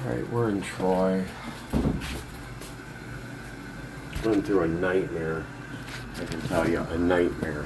Alright, we're in Troy. Run through a nightmare. I can tell you, a nightmare.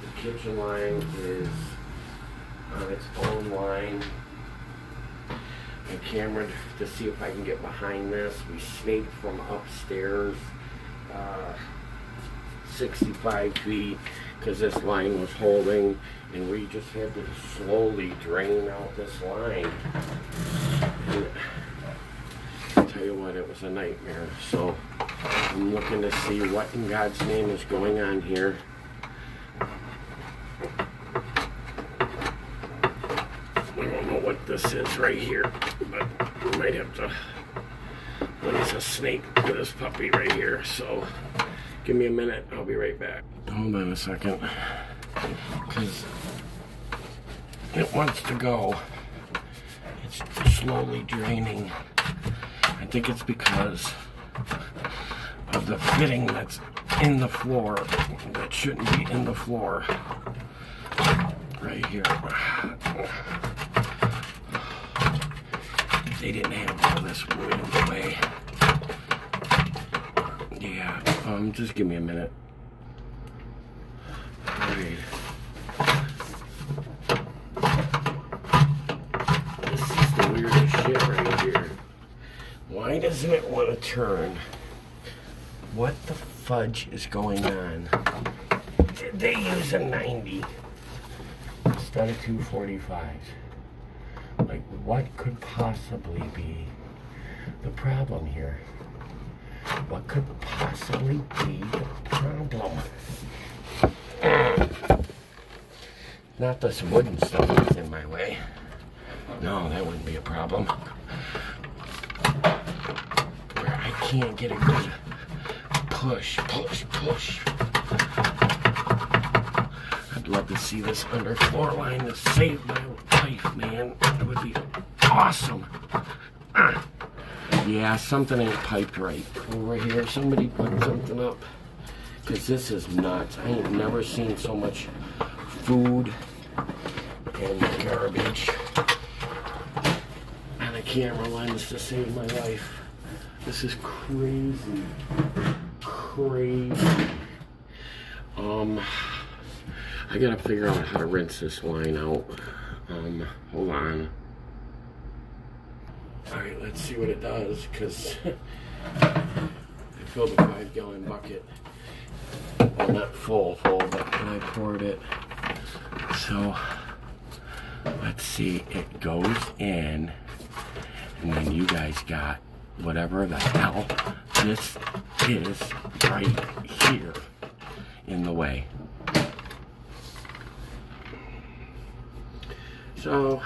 The kitchen line is on its own line. My camera to see if I can get behind this. We snaked from upstairs 65 feet because this line was holding, and we just had to slowly drain out this line. And I'll tell you what, it was a nightmare. So I'm looking to see what in God's name is going on here. I don't know what this is right here, but we might have to place a snake to this puppy right here. So give me a minute, I'll be right back. Hold on a second, because it wants to go. It's slowly draining. I think it's because of the fitting that's in the floor that shouldn't be in the floor. Right here. They didn't have all this wood in the way. Yeah, just give me a minute. Alright. This is the weirdest shit right here. Why doesn't it want to turn? What the fudge is going on? Did they use a 90 instead of 245s? Like, what could possibly be the problem here? What could possibly be the problem? Not this wooden stuff that's in my way. No, that wouldn't be a problem. Where I can't get a good push. I'd love to see this underfloor line to save my life, man. It would be awesome. Yeah, something ain't piped right over here. Somebody put something up. Because this is nuts. I ain't never seen so much food and garbage on a camera lens to save my life. This is crazy. Crazy. I gotta figure out how to rinse this line out. Hold on. Alright, let's see what it does, because I filled a 5-gallon bucket. Well, not full, but I poured it. So, let's see. It goes in, and then you guys got whatever the hell this is right here in the way. So,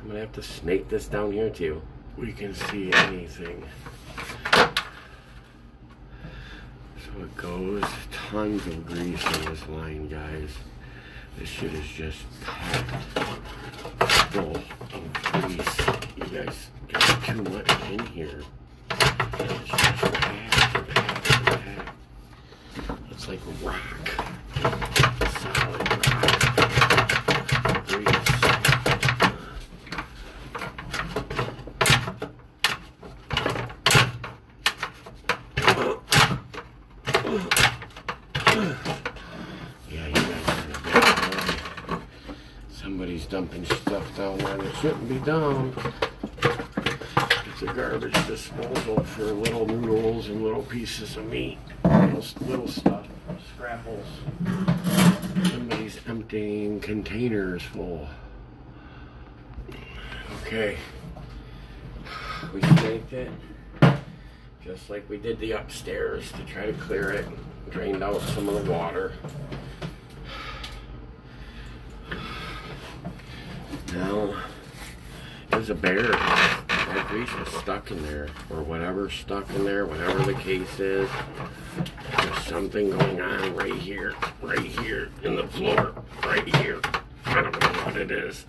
I'm gonna have to snake this down here too. We can see anything. So it goes, tons of grease in this line, guys. This shit is just packed full of grease. You guys got too much in here. It's just packed. It's like rock. Solid rock. Grease. Yeah, you guys are in a bad way. Somebody's dumping stuff down there that shouldn't be dumped. It's a garbage disposal for little noodles and little pieces of meat. Little stuff, scrapples. Somebody's emptying containers full. Okay. We snaked it. Just like we did the upstairs to try to clear it. Drained out some of the water. Now, there's a bear. That grease was stuck in there, or whatever's stuck in there, whatever the case is. There's something going on right here in the floor, right here. I don't know what it is.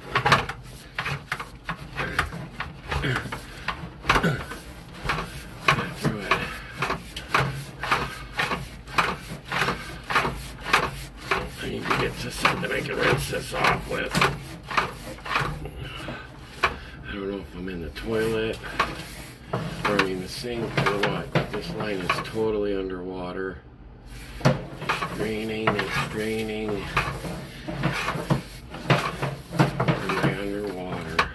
I need to get to something I can rinse this off with. don't know if I'm in the toilet or I'm in the sink or what, but this line is totally underwater. It's draining, it's draining. Am I underwater?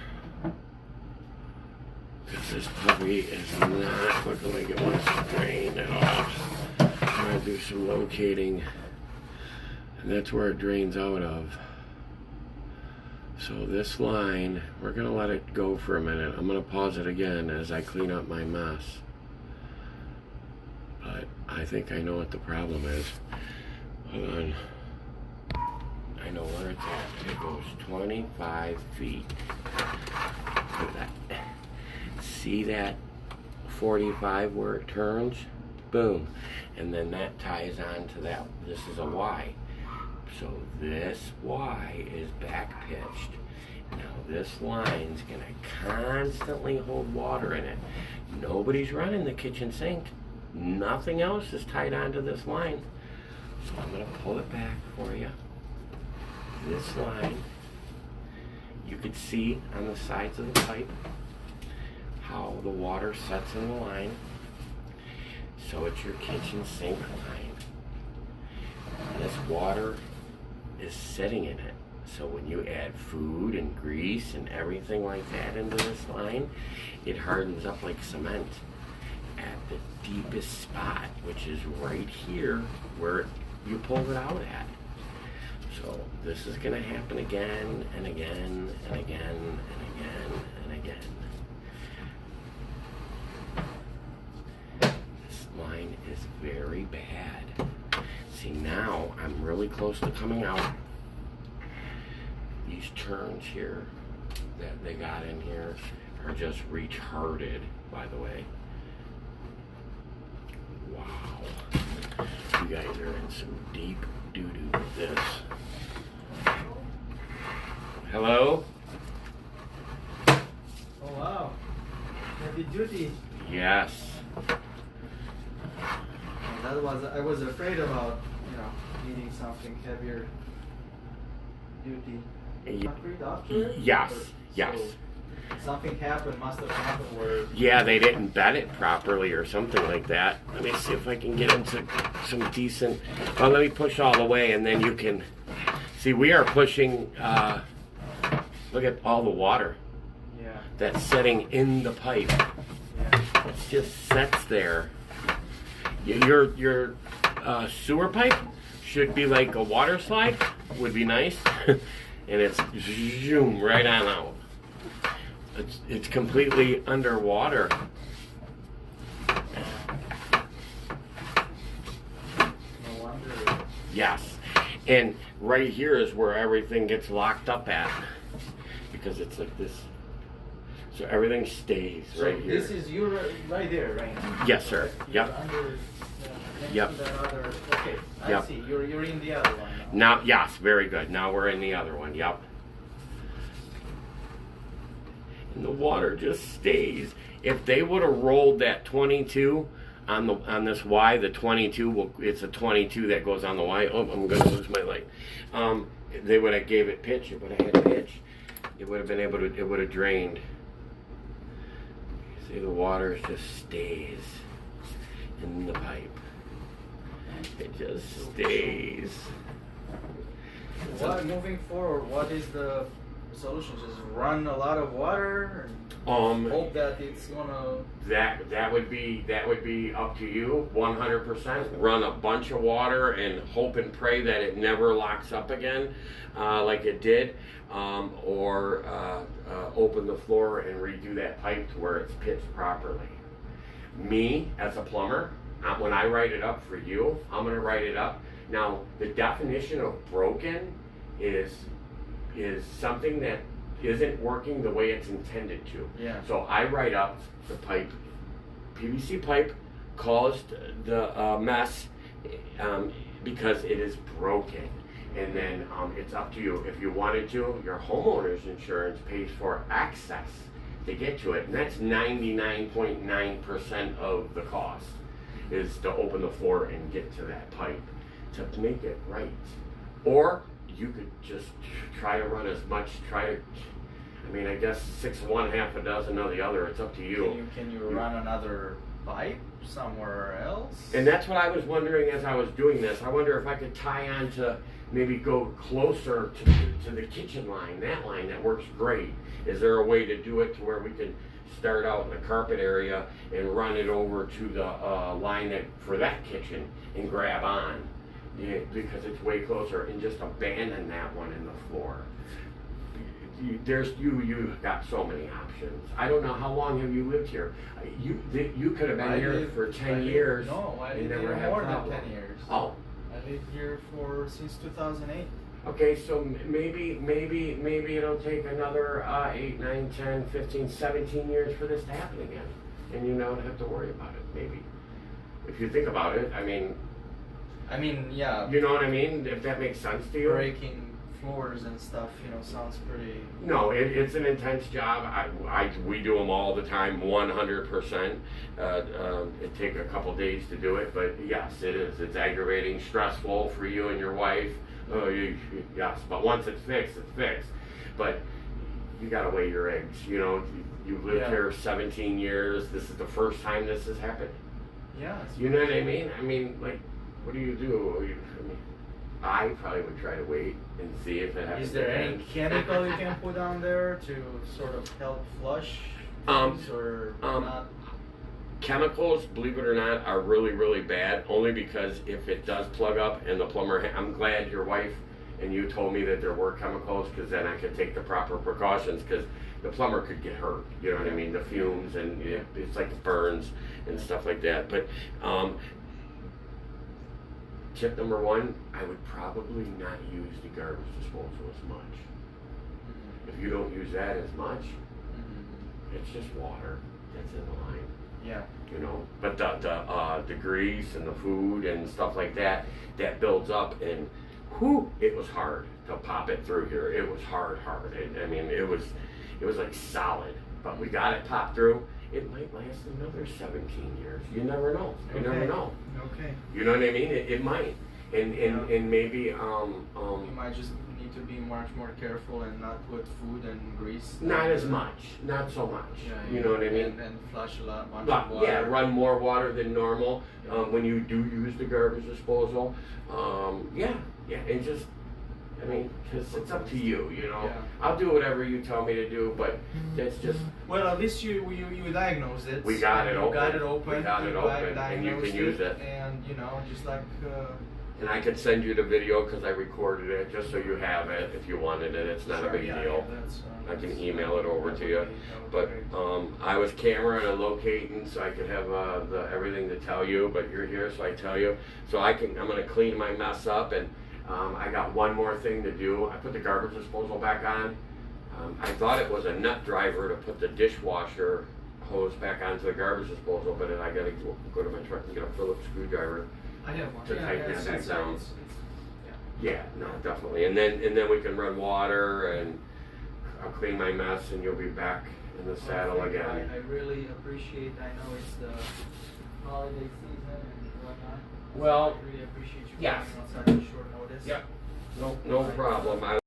Because this puppy is not looking like it wants to drain at all. I'm going to do some locating, and that's where it drains out of. So this line, we're going to let it go for a minute. I'm going to pause it again as I clean up my mess. But I think I know what the problem is. Hold on. I know where it's at. It goes 25 feet. See that 45 where it turns? Boom. And then that ties on to that. This is a Y. So this Y is back pitched. Now this line's gonna constantly hold water in it. Nobody's running the kitchen sink. Nothing else is tied onto this line. So I'm gonna pull it back for you. This line, you could see on the sides of the pipe how the water sets in the line. So it's your kitchen sink line. This water is sitting in it. So when you add food and grease and everything like that into this line, it hardens up like cement at the deepest spot, which is right here where you pulled it out at. So this is going to happen again and again and again and again and again. This line is very bad. See, now I'm really close to coming out. These turns here that they got in here are just retarded, by the way. Wow. You guys are in some deep doo-doo with this. Hello? Oh wow. Heavy duty. Yes. I was afraid about, needing something heavier duty. Yes, So yes. something must have happened where... Yeah, they didn't bed it properly or something like that. Let me see if I can get into some decent... Well, let me push all the way and then you can... See, we are pushing... look at all the water that's setting in the pipe. Yeah. It just sets there. Your sewer pipe should be like a water slide. Would be nice. And it's zoom right on out. It's completely underwater. No wonder. Yes. And right here is where everything gets locked up at. Because it's like this. So everything stays right here. This is you right there, right now? Yes, sir. You're Yep. under, Yep. the other, okay, I Yep. see. You're in the other one Now, yes, very good. Now we're in the other one. Yep. And the water just stays. If they would have rolled that 22 on this Y, the 22 it's a 22 that goes on the Y. Oh, I'm gonna lose my light. They would have gave it pitch. It would have had pitch. It would have been able to. It would have drained. See, the water just stays in the pipe. It just stays. Well, moving forward, what is the solution? Just run a lot of water and hope that it's gonna... That would be up to you. 100%. Run a bunch of water and hope and pray that it never locks up again, like it did, or open the floor and redo that pipe to where it's pitched properly. Me as a plumber, when I write it up for you, I'm going to write it up. Now, the definition of broken is something that isn't working the way it's intended to. Yeah. So I write up the pipe, PVC pipe caused the mess because it is broken. And then it's up to you. If you wanted to, your homeowner's insurance pays for access to get to it. And that's 99.9% of the cost, is to open the floor and get to that pipe to make it right. Or you could just try to run as much, I mean, I guess 6 of one, half a dozen of the other. It's up to you. Can you run another pipe somewhere else? And that's what I was wondering as I was doing this. I wonder if I could tie on to maybe go closer to the kitchen line, that line that works great. Is there a way to do it to where we can start out in the carpet area and run it over to the line that for that kitchen and grab on? Yeah, because it's way closer, and just abandon that one in the floor. You got so many options. I don't know, how long have you lived here? You could have been here for 10 years. No, I lived never here had more problems. than 10 years. Oh. I lived here since 2008. Okay, so maybe it'll take another 8, 9, 10, 15, 17 years for this to happen again. And you don't have to worry about it, maybe. If you think about it, I mean, yeah. You know what I mean? If that makes sense to you? Breaking floors and stuff, sounds pretty... No, it's an intense job. We do them all the time, 100%. It takes a couple days to do it, but yes, it is. It's aggravating, stressful for you and your wife. Yes, but once it's fixed, it's fixed. But you gotta weigh your eggs. You lived here 17 years. This is the first time this has happened. Yeah. You know what I mean? I mean, like, what do you do? I probably would try to wait and see if it happens. Is there any chemical you can put on there to sort of help flush things, or not? Chemicals, believe it or not, are really, really bad, only because if it does plug up and the plumber, I'm glad your wife and you told me that there were chemicals, because then I could take the proper precautions, because the plumber could get hurt, you know what I mean, the fumes, and it's like it burns and stuff like that. But tip number 1, I would probably not use the garbage disposal as much. If you don't use that as much, it's just water that's in the line. Yeah. But the grease and the food and stuff like that builds up, and it was hard to pop it through here. It was hard. It was like solid, but we got it popped through. It might last another 17 years. You never know. You never know. Okay. You know what I mean? It might, and maybe you might just need to be much more careful and not put food and grease. Not as much, not so much. Yeah, you know what I mean? And flush a lot of water. Yeah, run more water than normal when you do use the garbage disposal. And just, because it's up to you, Yeah. I'll do whatever you tell me to do, but that's just... Well, at least you diagnosed it. We got it open. You got it open. We got it open, and you can use it. And, just like... And I could send you the video, because I recorded it, just so you have it if you wanted it. It's not a big deal. I can email it over to you. But I was cameraing and locating, so I could have everything to tell you, but you're here, so I tell you. So I'm going to clean my mess up, and I got one more thing to do. I put the garbage disposal back on. I thought it was a nut driver to put the dishwasher hose back onto the garbage disposal, but I got to go to my truck and get a Phillips screwdriver. I have one. To tighten that back down. Yeah, no, definitely. And then we can run water, and I'll clean my mess, and you'll be back in the saddle again. I really appreciate. I know it's the holiday season and whatnot. Well, I really appreciate you yes. coming on such a short notice. Yep. No problem.